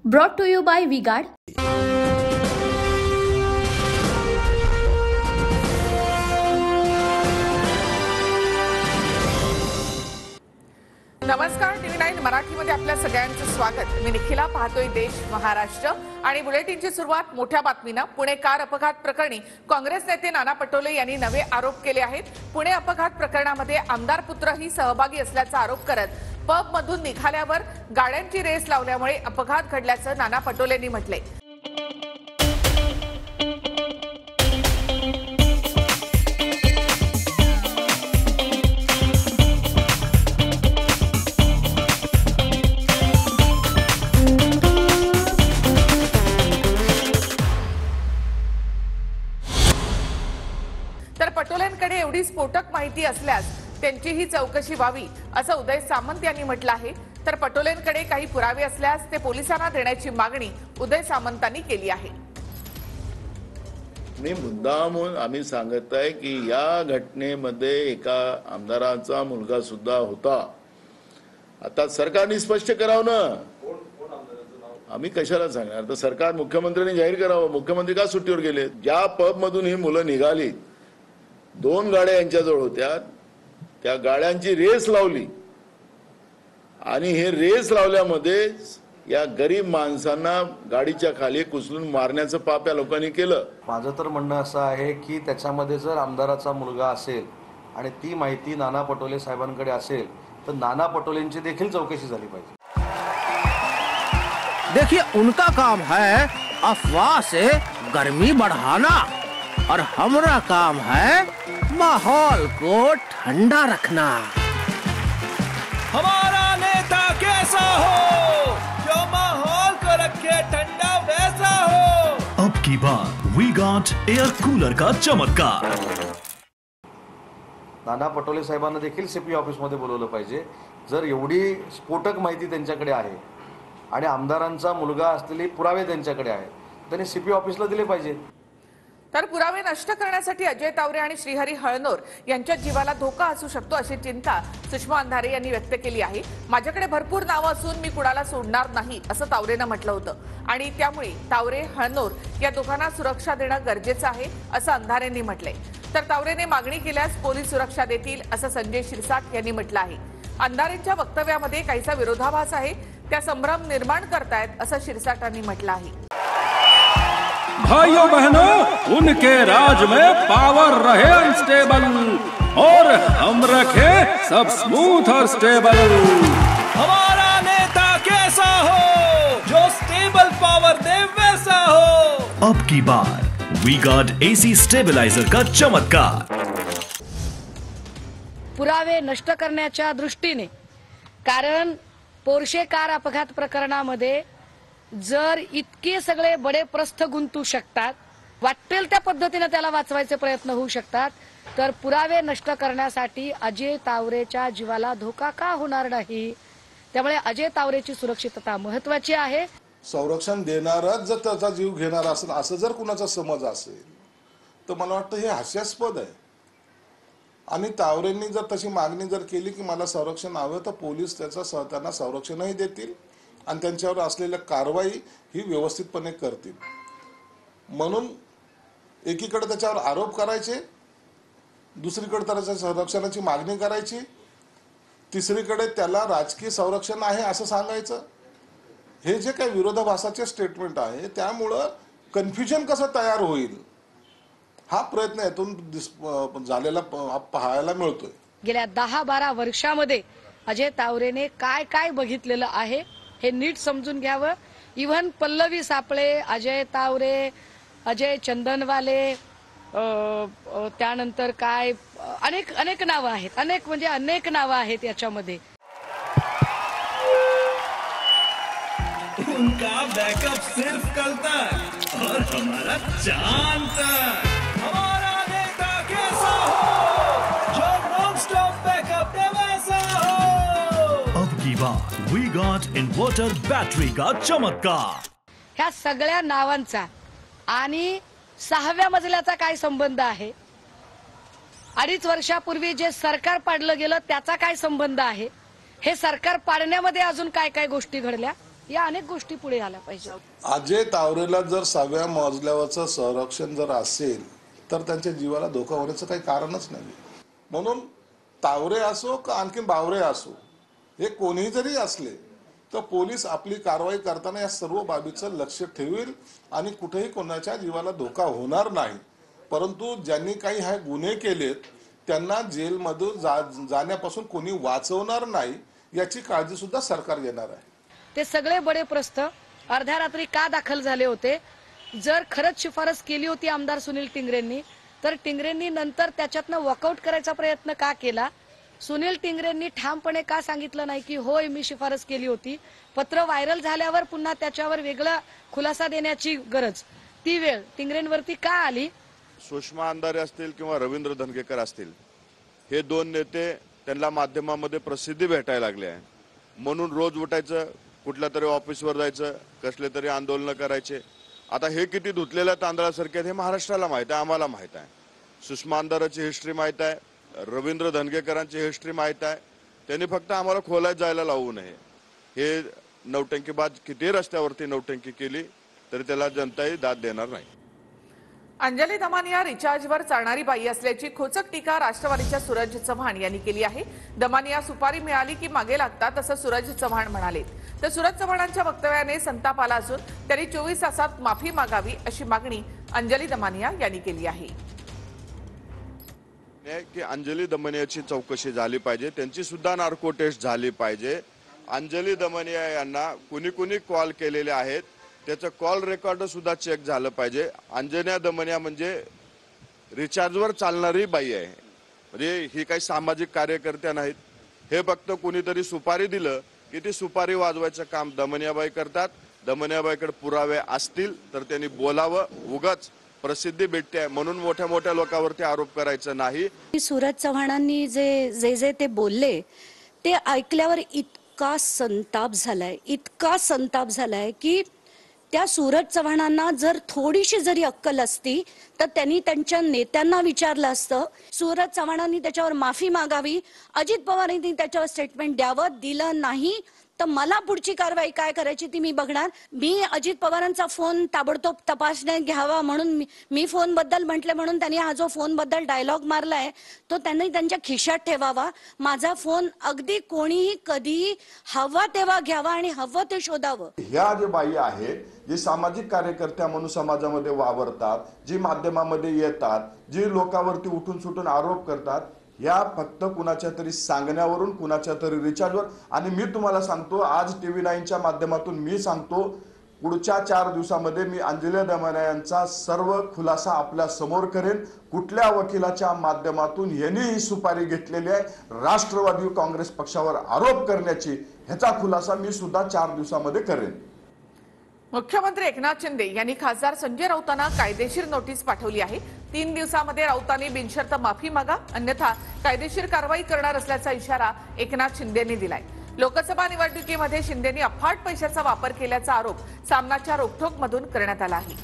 Brought to you by V-Guard. नमस्कार, TV9 मराठीमध्ये आपल्या सगळ्यांचं स्वागत। मी निखिला, पाहतोय देश महाराष्ट्र आणि बुलेटिनची सुरुवात मोठ्या बातमीने। पुणे कार अपघात प्रकरणी काँग्रेस नेते नाना पटोले यांनी नवे आरोप केले आहेत। पुणे अपघात प्रकरणामध्ये आमदार पुत्रही सहभागी असल्याचा आरोप करत पब मधून निघाल्यावर गाड्यांची रेस लावल्यामुळे अपघात घडल्याचं नाना पटोलेंनी म्हटले। तर पटोलेंकडे एवढी स्फोटक माहिती असल्यास त्यांचीही चौकशी व्हावी असं उदय सामंत यांनी म्हटलं आहे। तर पटोलेंकडे काही पुरावे असल्यास ते पोलिसांना देण्याची मागणी उदय सामंतांनी केली आहे। मी मुद्दाम आम्ही सांगत आहे की या घटनेमध्ये एका आमदाराचा मुलगा सुद्धा होता। आता सरकारने स्पष्ट करावं ना, आम्ही कशाला सांगणार? तर सरकार मुख्यमंत्र्यांनी जाहीर करावं। मुख्यमंत्री का सुट्टीवर गेले? ज्या पब मधून ही मुलं निघाली, 2 गाड्या यांच्याजवळ होत्या, त्या गाड्यांची रेस लावली आणि हे रेस लावल्यामध्ये या गरीब माणसांना गाडीच्या खाली कुचलून मारण्याचं पाप या लोकांनी केलं। माझं तर म्हणणं असं आहे की त्याच्यामध्ये जर आमदाराचा मुलगा असेल आणि ती माहिती नाना पटोले साहेबांकडे असेल तर नाना पटोलेंची देखील चौकशी झाली पाहिजे। देखिए, उनका काम है अफवाह से गर्मी बढ़ाना और हमारा काम है माहौल को ठंडा रखना। हमारा नेता कैसा हो जो माहौल को रखे ठंडा वैसा हो। अब की बार वी-गार्ड एयर कूलर का चमत्कार। नाना पटोले साहेबांना देखील सीपी ऑफिस मध्ये बोलवलं पाहिजे। जर एवढी स्फोटक माहिती त्यांच्याकडे आहे आणि आमदारांचा मुलगा असलेले पुरावे त्यांच्याकडे आहेत, त्यांनी सीपी ऑफिसला दिले पाहिजे। तर पुरावे नष्ट करण्यासाठी अजय तावरे आणि श्रीहरी हळनोर यांच्या जीवाला धोका असू शकतो अशी चिंता सुषमा अंधारे यांनी व्यक्त केली आहे। माझ्याकडे भरपूर नावं असून मी कुणाला सोडणार नाही असं तावरेनं म्हटलं होतं आणि त्यामुळे तावरे हळनोर या दोघांना सुरक्षा देणं गरजेचं आहे असं अंधारेंनी म्हटलंय। तर तावरेने मागणी केल्यास पोलीस सुरक्षा देतील असं संजय शिरसाट यांनी म्हटलं आहे। अंधारेंच्या वक्तव्यामध्ये काहीसा विरोधाभास आहे, त्या संभ्रम निर्माण करतायत असं शिरसाटांनी म्हटलं आहे। भाइयों बहनों, उनके राज में पावर रहे अनस्टेबल और हम रखे सब स्मूथ और स्टेबल। हमारा नेता कैसा हो जो स्टेबल पावर दे वैसा हो। अब की बार वी-गार्ड एसी स्टेबलाइजर का चमत्कार। पुरावे नष्ट करण्याच्या दृष्टीने, कारण पोर्शे कार अपघात प्रकरणामध्ये जर इतके सगळे बडे प्रस्थ गुंतू शकतात, वाटेल त्या पद्धतीने त्याला वाचवायचे प्रयत्न होऊ शकतात, तर पुरावे नष्ट करण्यासाठी अजय तावरेच्या जीवाला धोका का होणार नाही? त्यामुळे अजय तावरेची सुरक्षितता महत्त्वाची आहे। संरक्षण देणारच जर त्याचा जीव घेणार असेल असं जर कुणाचा समज असेल तर मला वाटतं हे हास्यास्पद आहे। आणि तावरेंनी जर तशी मागणी जर केली की मला संरक्षण हवं, तर पोलीस त्यांना संरक्षणही देतील आणि त्यांच्यावर असलेल्या कारवाई ही व्यवस्थितपणे करतील। म्हणून एकीकडे त्याच्यावर आरोप करायचे, दुसरीकडे त्याच्या संरक्षणाची मागणी करायची, तिसरीकडे त्याला राजकीय संरक्षण आहे असं सांगायचं। हे जे काही विरोधाभासाचे स्टेटमेंट आहे त्यामुळं कन्फ्युजन कसं तयार होईल हा प्रयत्न यातून झालेला पाहायला मिळतोय। गेल्या 10-12 वर्षामध्ये अजय तावरेने काय काय बघितलेलं आहे हे नीट समजून घ्यावं। इव्हन पल्लवी सापळे, अजय तावरे, अजय चंदनवाले, त्यानंतर काय अनेक नावं आहेत, अनेक नावं आहेत याच्यामध्ये। उनका बैकअप सिर्फ कल तक और हमारा चांद तक। हमारा नेता कैसा हो जो नॉन स्टॉप बैकअप दे वैसा हो। अब की बार वी-गार्ड इन्वर्टर बैटरी का चमत्कार। ह्या सगळ्या नावांचा आणि 6व्या मजल्याचा काय संबंध आहे? 2.5 वर्षापूर्वी जे सरकार पाडलं गेलं त्याचा काय संबंध आहे? हे सरकार पाडण्यामध्ये अजून काय काय गोष्टी घडल्या या अनेक गोष्टी पुढे आल्या पाहिजेत. अजय तावरेला जर 6व्या मजल्यावरचं संरक्षण जर असेल तर त्यांच्या जीवाला धोका होण्याचं काही कारणच नाही. म्हणून तावरे असो का आणखीन बावरे असो, हे कोणीही जरी असले तर पोलीस आपली कारवाई करताना या सर्व बाबीचं लक्ष ठेवील आणि कुठेही कोणाच्या जीवाला धोका होणार नाही. परंतु ज्यांनी काही हे गुन्हे केलेत त्यांना जेलमधून जाण्यापासून कोणी वाचवणार नाही याची काळजी सुद्धा सरकार घेणार आहे. ते सगळे बडे प्रस्थ अर्ध्या रात्री का दाखल झाले होते? जर खरंच शिफारस केली होती आमदार सुनील टिंगरेंनी तर टिंगरेंनी नंतर त्याच्यातनं वॉकआउट करायचा प्रयत्न का केला? सुनील टिंगरेंनी ठामपणे का सांगितलं नाही की होय मी शिफारस केली होती? पत्र व्हायरल झाल्यावर पुन्हा त्याच्यावर वेगळा खुलासा देण्याची गरज, ती वेळ टिंगरेंवरती का आली? सुषमा अंधारे असतील किंवा रवींद्र धनगेकर असतील, हे दोन नेते त्यांना माध्यमामध्ये प्रसिद्धी भेटायला लागली आहे म्हणून रोज उठायचं, कुठल्या तरी ऑफिसवर जायचं, कसले तरी आंदोलन करायचे. आता हे किती धुतलेल्या तांदळासारखे हे महाराष्ट्राला माहित आहे, आम्हाला माहित आहे. सुषमा अंधारेची हिस्ट्री माहित आहे, रवींद्र धनगेकरांची हिस्ट्री माहित आहे. त्यांनी फक्त आम्हाला खोलात जायला लावू नये. हे नौटंकीबाज किती रस्त्यावरती नौटंकी केली तरी त्याला जनताही दाद देणार नाही. अंजली दमानिया रिचार्जवर चालणारी बाई असल्याची खोचक टीका राष्ट्रवादीच्या सूरज चव्हाण यांनी केली आहे. दमानिया सुपारी मिळाली की मागे लागतात असं सूरज चव्हाण म्हणाले. तर सूरज चव्हाणांच्या वक्तव्याने संताप आला असून त्यांनी 24 तासात माफी मागावी अशी मागणी अंजली दमानिया यांनी केली आहे. की अंजली दमनियाची चौकशी झाली पाहिजे, त्यांची सुद्धा नार्को टेस्ट झाली पाहिजे. अंजली दमनिया यांना कुणी कुणी कॉल केलेले आहेत त्याचं कॉल रेकॉर्ड सुद्धा चेक झालं पाहिजे. अंजनी दमनिया म्हणजे रिचार्जवर चालणारी बाई आहे, म्हणजे ही काही सामाजिक कार्यकर्त्या नाहीत. हे फक्त कुणीतरी सुपारी दिलं की ती सुपारी वाजवायचं काम दमनियाबाई करतात. दमनियाबाईकडे पुरावे असतील तर त्यांनी बोलावं. उगाच प्रसिद्धी भेटते म्हणून मोठ्या मोठ्या लोकांवरती आरोप करायचं नाही. सूरज चव्हाणांनी जे ते बोलले ते ऐकल्यावर इतका संताप झालाय की त्या सूरज चव्हाणांना जर थोडीशी जरी अक्कल असती तर त्यांनी त्यांच्या नेत्यांना विचारलं असतं. सूरज चव्हाणांनी त्याच्यावर माफी मागावी, अजित पवारांनी त्याच्यावर स्टेटमेंट द्यावं. दिलं नाही तर मला पुढची कारवाई काय करायची ती मी बघणार. मी अजित पवारांचा फोन ताबडतोब तपासण्यात घ्यावा म्हणून मी फोन बद्दल म्हटले म्हणून त्यांनी हा जो फोन बद्दल डायलॉग मारलाय तो त्यांनी त्यांच्या खिशात ठेवावा. माझा फोन अगदी कोणीही कधीही हवा तेव्हा घ्यावा आणि हवं ते शोधावं. ह्या जे बाई आहेत, जे सामाजिक कार्यकर्त्या म्हणून समाजामध्ये वावरतात, जी माध्यमामध्ये येतात, जी लोकांवरती उठून सुटून आरोप करतात, या फक्त कुणाच्या तरी सांगण्यावरून, कुणाच्या तरी रिचार्जवर. आणि मी तुम्हाला सांगतो, आज TV9च्या माध्यमातून मी सांगतो, पुढच्या 4 दिवसामध्ये मी अंजली दमानिया यांचा सर्व खुलासा आपल्या समोर करेन. कुठल्या वकिलाच्या माध्यमातून यांनी ही सुपारी घेतलेली आहे राष्ट्रवादी काँग्रेस पक्षावर आरोप करण्याची, ह्याचा खुलासा मी सुद्धा 4 दिवसामध्ये करेन. मुख्यमंत्री एकनाथ शिंदे यांनी खासदार संजय राऊतांना कायदेशीर नोटीस पाठवली आहे. 3 दिवसामध्ये राऊतांनी बिनशर्त माफी मागा, अन्यथा कायदेशीर कारवाई करणार असल्याचा इशारा एकनाथ शिंदेंनी दिलाय. लोकसभा निवडणुकीमध्ये शिंदेंनी अफाट पैशाचा वापर केल्याचा आरोप सामनाच्या रोखठोकमधून करण्यात आला आहे.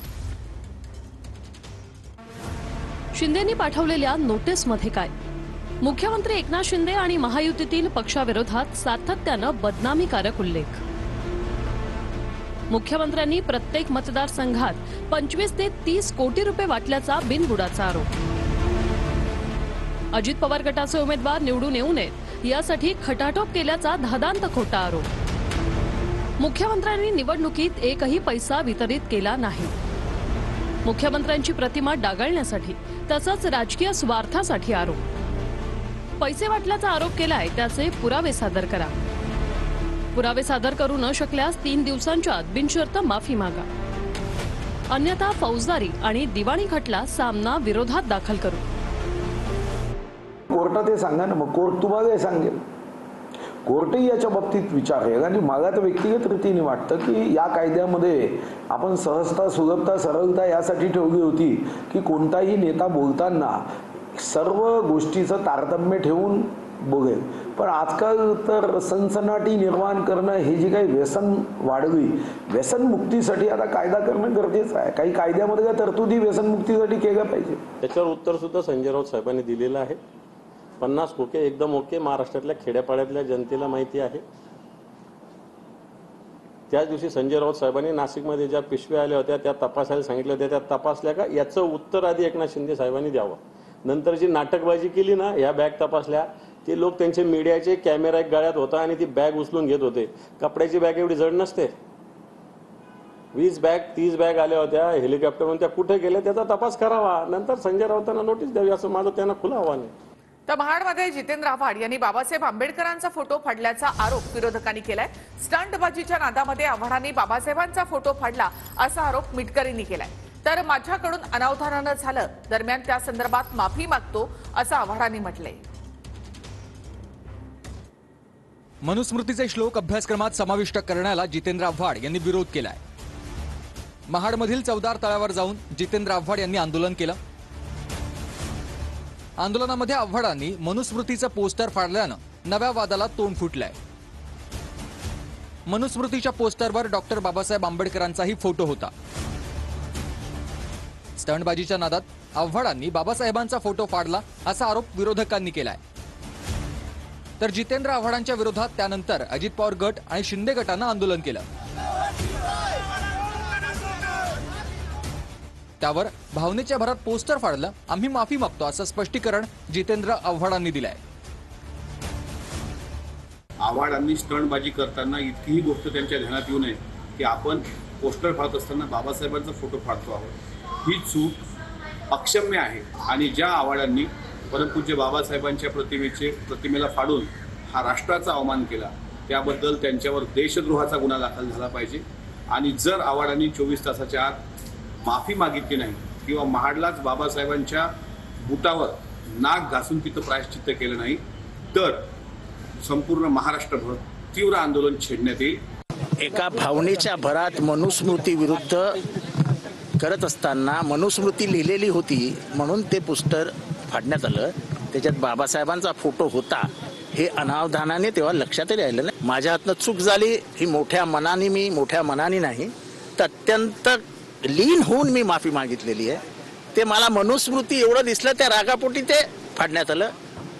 शिंदेंनी पाठवलेल्या नोटीसमध्ये काय? मुख्यमंत्री एकनाथ शिंदे आणि महायुतीतील पक्षाविरोधात सातत्यानं बदनामीकारक उल्लेख. मुख्यमंत्र्यांनी प्रत्येक मतदारसंघात 25 ते 30 कोटी रुपये वाटल्याचा बिनबुडाचा आरोप. अजित पवार गटाचे उमेदवार निवडून येऊ नयेत यासाठी खटाटोप केल्याचा धादांत खोटा आरोप. मुख्यमंत्र्यांनी निवडणुकीत एकही पैसा वितरित केला नाही. मुख्यमंत्र्यांची प्रतिमा डागाळण्यासाठी तसंच राजकीय स्वार्थासाठी आरोप. पैसे वाटल्याचा आरोप केलाय त्याचे पुरावे सादर करा. पुरावे सादर करू न शकल्यास 3 दिवसांच्या आत बिनशर्त माफी मागा, अन्यथा फौजदारी आणि दिवाणी खटला सामना विरोधात दाखल करू. कोर्टात हे सांगा ना, मग कोर्ट तुम्हाला हे सांगेल. कोर्टही याच्या बाबतीत विचार आहे. आणि मला तर व्यक्तिगत रीतीने वाटतं की या कायद्यामध्ये आपण सहजता, सुलभता, सरळता यासाठी ठेवली होती की कोणताही नेता बोलताना सर्व गोष्टीचं तारतम्य ठेवून बघेल. पण आजकाल तर सनसनाटी निर्माण करणं, हे जी काही व्यसन वाढली, व्यसनमुक्तीसाठी आता कायदा करणं गरजेचं आहे. काही कायद्यामध्ये त्या तरतुदी व्यसनमुक्तीसाठी केल्या पाहिजे. त्याच्यावर उत्तर सुद्धा संजय राऊत साहेबांनी दिलेलं आहे. 50 ओके, एकदम ओके. महाराष्ट्रातल्या खेड्यापाड्यातल्या जनतेला माहिती आहे. त्याच दिवशी संजय राऊत साहेबांनी नाशिकमध्ये ज्या पिशव्या आल्या होत्या त्या तपासायला सांगितल्या होत्या, त्या तपासल्या का याचं उत्तर आधी एकनाथ शिंदे साहेबांनी द्यावं. नंतर जी नाटकबाजी केली ना, ह्या बॅग तपासल्या, ते लोक त्यांचे मीडियाचे कॅमेरा एक गळ्यात होता आणि ती बॅग उचलून घेत होते. कपड्याची बॅग एवढी जड नसते. 20 बॅग 30 बॅग आल्या होत्या हेलिकॉप्टरमधून, त्या कुठे गेल्या त्याचा तपास करावा, नंतर संजय राऊतांना नोटीस द्यावी, असं माझं त्यांना खुलं आव्हान आहे. तर महाडमध्ये जितेंद्र आव्हाड यांनी बाबासाहेब आंबेडकरांचा फोटो फाडल्याचा आरोप विरोधकांनी केलाय. स्टंटबाजीच्या नादामध्ये आव्हाडांनी बाबासाहेबांचा फोटो फाडला असा आरोप मिटकरींनी केलाय. तर माझ्याकडून अनावधानानं झालं, दरम्यान त्या संदर्भात माफी मागतो असं आव्हाडांनी म्हटलंय. मनुस्मृतीचे श्लोक अभ्यासक्रमात समाविष्ट करण्याला जितेंद्र आव्हाड यांनी विरोध केलाय. महाडमधील चौदार तळ्यावर जाऊन जितेंद्र आव्हाड यांनी आंदोलन केलं. आंदोलनामध्ये आव्हाडांनी मनुस्मृतीचं पोस्टर फाडल्यानं नव्या वादाला तोंड फुटलंय. मनुस्मृतीच्या पोस्टरवर डॉक्टर बाबासाहेब आंबेडकरांचाही फोटो होता. स्टंटबाजीच्या नादात आव्हाडांनी बाबासाहेबांचा फोटो फाडला असा आरोप विरोधकांनी केलाय. तर जितेंद्र आव्हाडांच्या विरोधात त्यानंतर अजित पवार गट आणि शिंदे गटानं आंदोलन केलं. त्यावर भावनेच्या भरात पोस्टर फाडलं, आम्ही माफी मागतो असं स्पष्टीकरण जितेंद्र आव्हाडांनी दिलंय. आव्हाडांनी स्टंटबाजी करताना इतकीही गोष्ट त्यांच्या ध्यानात येऊ नये की आपण पोस्टर फाडत असताना बाबासाहेबांचा फोटो फाडतो आहोत. ही चूक अक्षम्य आहे आणि ज्या आव्हाडांनी परमपूज्य बाबासाहेबांच्या प्रतिमेला फाडून हा राष्ट्राचा अवमान केला त्याबद्दल त्यांच्यावर देशद्रोहाचा गुन्हा दाखल झाला पाहिजे. आणि जर आव्हाडांनी 24 तासाच्या आत माफी मागितली नाही किंवा महाडलाच बाबासाहेबांच्या बुटावर नाक घासून तिथं प्रायश्चित्त केलं नाही तर संपूर्ण महाराष्ट्रभर तीव्र आंदोलन छेडण्यात येईल. एका भावनेच्या भरात मनुस्मृती विरुद्ध करत असताना मनुस्मृती लिहिलेली होती म्हणून ते पोस्टर फाडण्यात आलं. त्याच्यात बाबासाहेबांचा फोटो होता हे अनावधानाने तेव्हा लक्षातही राहिलं नाही. माझ्या हातनं चूक झाली ही मोठ्या मनाने नाही तर अत्यंत लीन होऊन मी माफी मागितलेली आहे. ते मला मनुस्मृती एवढं दिसलं त्या रागापोटी ते फाडण्यात आलं.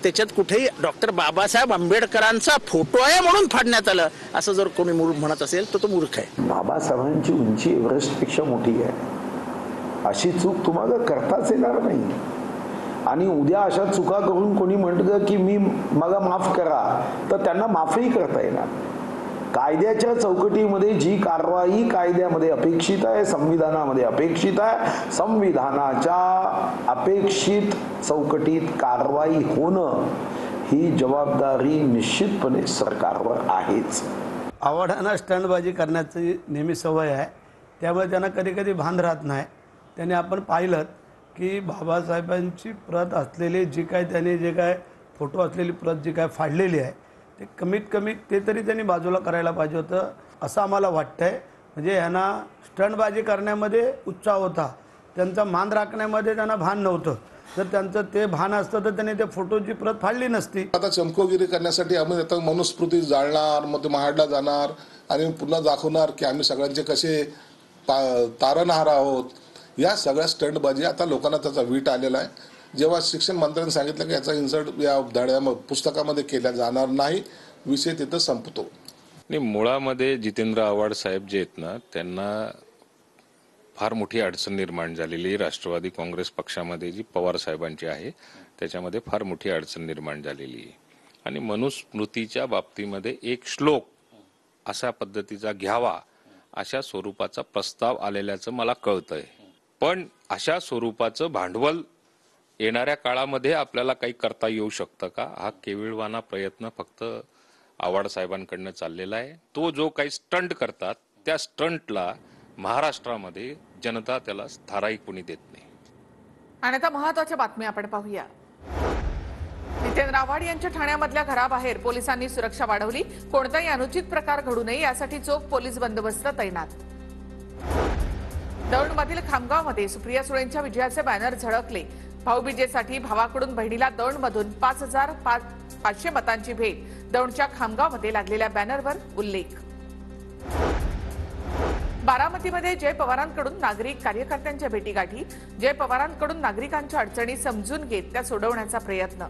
त्याच्यात कुठेही डॉक्टर बाबासाहेब आंबेडकरांचा फोटो आहे म्हणून फाडण्यात आलं असं जर कोणी म्हणत असेल तर तो मूर्ख आहे. बाबासाहेबांची उंची एव्हरेस्टपेक्षा मोठी आहे. अशी चूक तुम्हाला करताच येणार नाही. आणि उद्या अशा चुका करून कोणी म्हणतं की मला माफ करा तर त्यांना माफही करता येणार. कायद्याच्या चौकटीमध्ये जी कारवाई कायद्यामध्ये अपेक्षित आहे, संविधानामध्ये अपेक्षित आहे, संविधानाच्या अपेक्षित चौकटीत कारवाई होणं ही जबाबदारी निश्चितपणे सरकारवर आहेच. आव्हाडांना स्टंटबाजी करण्याची नेहमी सवय आहे, त्यामुळे त्यांना कधी कधी भान राहत नाही. त्याने आपण पाहिलं की बाबासाहेबांची प्रत असलेली जे काय फोटो असलेली प्रत जी काय फाडलेली आहे ते कमीत कमी ते तरी त्यांनी बाजूला करायला पाहिजे होतं असं आम्हाला वाटतंय. म्हणजे यांना स्टंटबाजी करण्यामध्ये उत्साह होता, त्यांचा मान राखण्यामध्ये त्यांना भान नव्हतं. जर त्यांचं ते भान असतं तर त्यांनी त्या फोटोची प्रत फाडली नसती. आता चमकोगिरी करण्यासाठी आम्ही आता मनुस्मृती जाळणार, मग महाडला जाणार आणि पुन्हा दाखवणार की आम्ही सगळ्यांचे कसे तारणहार आहोत. या सगळ्या स्टंटबाजी आता लोकांना त्याचा वीट आलेला आहे. जेव्हा शिक्षण मंत्र्यांनी सांगितलं की याचा इन्सर्ट या धड्या पुस्तकामध्ये केला जाणार नाही, विषय तिथं संपतो. मुळामध्ये जितेंद्र आव्हाड साहेब जे आहेत ना त्यांना फार मोठी अडचण निर्माण झालेली राष्ट्रवादी काँग्रेस पक्षामध्ये जी पवार साहेबांची आहे त्याच्यामध्ये फार मोठी अडचण निर्माण झालेली आहे. आणि मनुस्मृतीच्या बाबतीमध्ये एक श्लोक अशा पद्धतीचा घ्यावा अशा स्वरूपाचा प्रस्ताव आलेल्याचं मला कळतंय. पण अशा स्वरूपाचं भांडवल येणाऱ्या काळामध्ये आपल्याला काही करता येऊ शकतं का, हा केविळवाना प्रयत्न फक्त आव्हाड साहेबांकडनं चाललेला आहे. तो जो काही स्टंट करतात त्या स्टंटला महाराष्ट्रामध्ये जनता त्याला थाराई कोणी देत नाही. आणि आता महत्त्वाच्या बातमी आपण पाहूया. जितेंद्र आव्हाड यांच्या ठाण्यामधल्या घराबाहेर पोलिसांनी सुरक्षा वाढवली. कोणताही अनुचित प्रकार घडू नये यासाठी चोख पोलीस बंदोबस्त तैनात. दौंडमधील खामगावमध्ये सुप्रिया सुळेंच्या विजयाचे बॅनर झळकले. भाऊबीजेसाठी भावाकडून बहिणीला दौंडमधून 5,500 मतांची भेट. दौंडच्या खामगावमध्ये लागलेल्या बॅनरवर उल्लेख. बारामतीमध्ये जय पवारांकडून नागरिक कार्यकर्त्यांच्या भेटीगाठी. जय पवारांकडून नागरिकांच्या अडचणी समजून घेत त्या सोडवण्याचा प्रयत्न.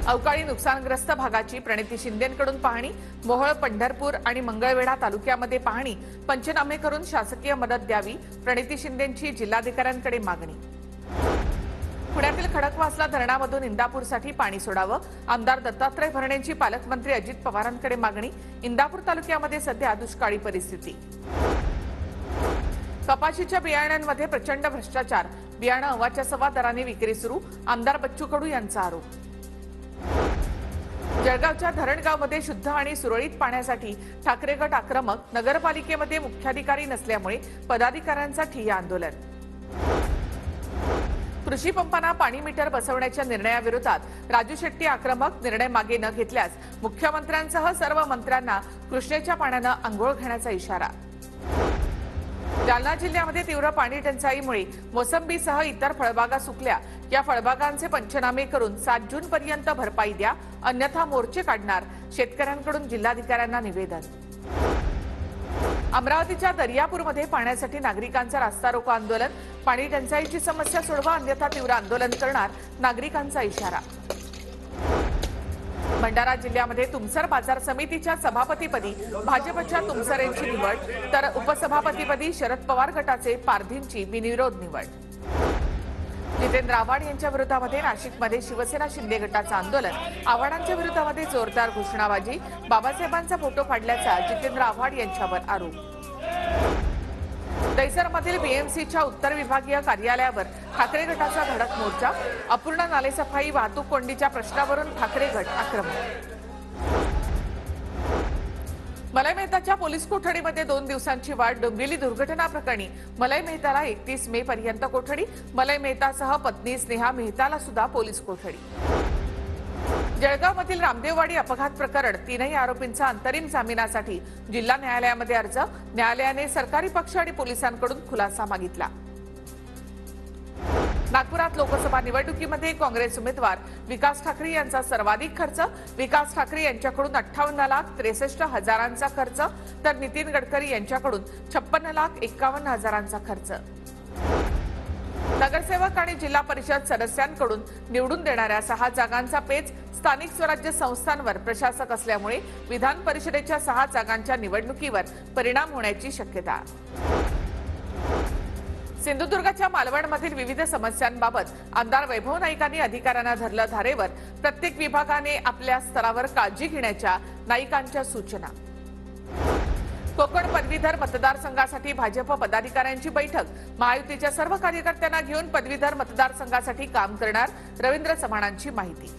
अवकाळी नुकसानग्रस्त भागाची प्रणिती शिंदेंकडून पाहणी, मोहोळ, पंढरपूर आणि मंगळवेढा तालुक्यामध्ये पाहणी, पंचनामे करून शासकीय मदत द्यावी, प्रणिती शिंदेंची जिल्हाधिकाऱ्यांकडे मागणी. पुण्यातील खडकवासला धरणामधून इंदापूरसाठी पाणी सोडावं, आमदार दत्तात्रय भरणेंची पालकमंत्री अजित पवारांकडे मागणी. इंदापूर तालुक्यामध्ये सध्या दुष्काळी परिस्थिती. कपाशीच्या बियाण्यांमध्ये प्रचंड भ्रष्टाचार, बियाणं अव्वाच्या सव्वा दराने विक्री सुरू, आमदार बच्चू कडू यांचा आरोप. जळगावच्या धरणगावमध्ये शुद्ध आणि सुरळीत पाण्यासाठी ठाकरे गट आक्रमक, नगरपालिकेमध्ये मुख्याधिकारी नसल्यामुळे पदाधिकाऱ्यांचा ठिय्या आंदोलन. कृषी पंपांना पाणी मीटर बसवण्याच्या निर्णयाविरोधात राजू शेट्टी आक्रमक, निर्णय मागे न घेतल्यास मुख्यमंत्र्यांसह सर्व मंत्र्यांना कृष्णेच्या पाण्यानं अंघोळ घेण्याचा इशारा. जालना जिल्ह्यामध्ये तीव्र पाणी टंचाईमुळे मोसंबीसह इतर फळबागा सुकल्या. या फळबागांचे पंचनामे करून 7 जून पर्यंत भरपाई द्या, अन्यथा मोर्चे काढणार, शेतकऱ्यांकडून जिल्हाधिकाऱ्यांना निवेदन. अमरावतीच्या दर्यापूरमध्ये पाण्यासाठी नागरिकांचं रास्ता रोको आंदोलन, पाणी टंचाईची समस्या सोडवा, अन्यथा तीव्र आंदोलन करणार, नागरिकांचा इशारा. भंडारा जिल्ह्यामध्ये तुमसर बाजार समितीच्या सभापतीपदी भाजपच्या तुमसर यांची निवड, तर उपसभापतीपदी शरद पवार गटाचे पारधींची बिनविरोध निवड. जितेंद्र आव्हाड यांच्या विरोधामध्ये नाशिकमध्ये शिवसेना शिंदे गटाचं आंदोलन, आव्हाडांच्या विरोधामध्ये जोरदार घोषणाबाजी, बाबासाहेबांचा फोटो फाडल्याचा जितेंद्र आव्हाड यांच्यावर आरोप. दैसरमधील बीएमसीच्या उत्तर विभागीय कार्यालयावर ठाकरे गटाचा धडक मोर्चा, अपूर्ण नालेसफाई, वाहतूक कोंडीच्या प्रश्नावरून ठाकरे गट आक्रमक. मलय मेहताच्या पोलीस कोठडीमध्ये 2 दिवसांची वाढ, डोंबिवली दुर्घटना प्रकरणी मलय मेहताला 31 मे पर्यंत कोठडी, मलय मेहतासह पत्नी स्नेहा मेहताला सुद्धा पोलीस कोठडी. जळगावमधील रामदेववाडी अपघात प्रकरण, 3ही आरोपींचा अंतरिम जामिनासाठी जिल्हा न्यायालयामध्ये अर्ज, न्यायालयाने सरकारी पक्ष आणि पोलिसांकडून खुलासा मागितला. नागपुरात लोकसभा निवडणुकीमध्ये काँग्रेस उमेदवार विकास ठाकरे यांचा सर्वाधिक खर्च, विकास ठाकरे यांच्याकडून 58,63,000चा खर्च, तर नितीन गडकरी यांच्याकडून 56,51,000चा खर्च. नगरसेवक आणि जिल्हा परिषद सदस्यांकडून निवडून देणाऱ्या 6 जागांचा पेच, स्थानिक स्वराज्य संस्थांवर प्रशासक असल्यामुळे विधान परिषदेच्या 6 जागांच्या निवडणुकीवर परिणाम होण्याची शक्यता. सिंधुदुर्गच्या मालवणमधील विविध समस्यांबाबत आमदार वैभव नाईकांनी अधिकाऱ्यांना धरलं धारेवर, प्रत्येक विभागाने आपल्या स्तरावर काळजी घेण्याच्या नाईकांच्या सूचना. कोकण पदवीधर मतदारसंघासाठी भाजप पदाधिकाऱ्यांची बैठक, महायुतीच्या सर्व कार्यकर्त्यांना घेऊन पदवीधर मतदारसंघासाठी काम करणार, रवींद्र चव्हाणांची माहिती.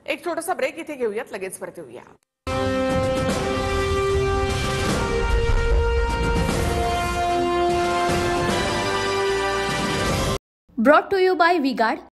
एक छोटासा ब्रेक इथे घेऊयात, लगेच परत येऊया. Brought to you by V-Guard.